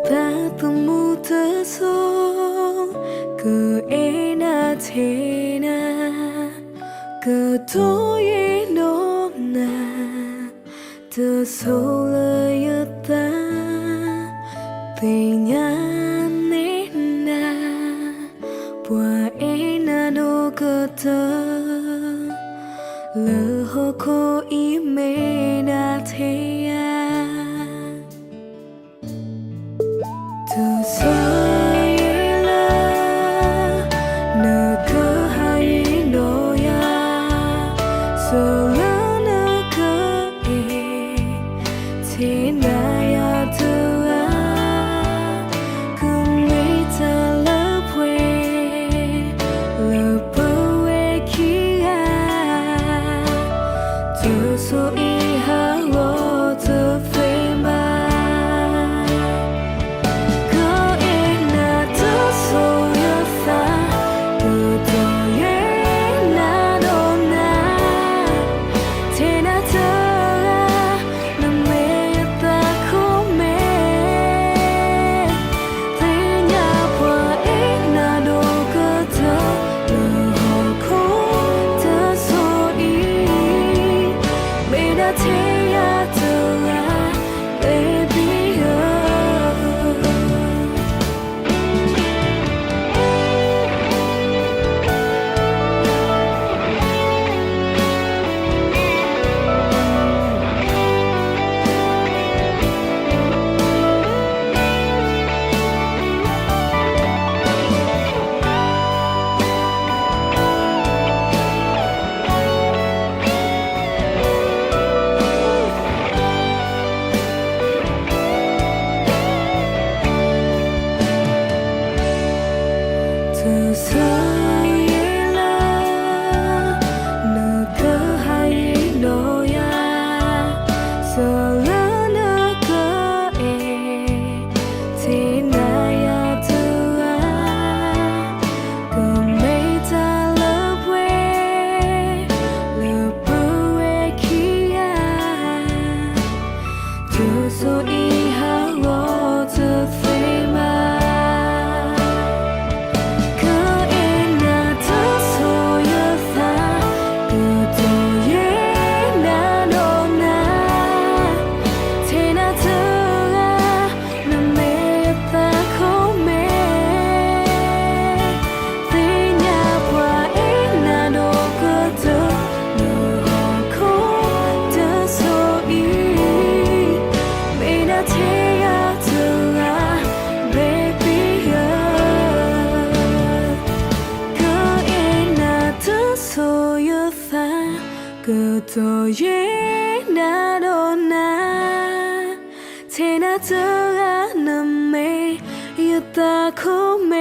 ta mu thơ so cứ e na thế na cứ thôi e no na thơ so lời ta tình nhàn nên na qua e na no cơ thơ lỡ hồ cô ý mê na thế à từ xưa là nở cơ hay nỗi à giờ lỡ nở cơ e thế này à từ à cứ mấy ta lỡ quê lỡ bơ quê kia từ số ý hà lô từ phê mà từ xưa là nở cơ hay nỗi à giờ lỡ nở cơ e thế này à từ à cứ mấy ta lỡ quê lỡ bơ quê kia từ số ý hà lô từ phê mà cứ tôi na đô na thế na thơ nằm mê yêu ta khô mê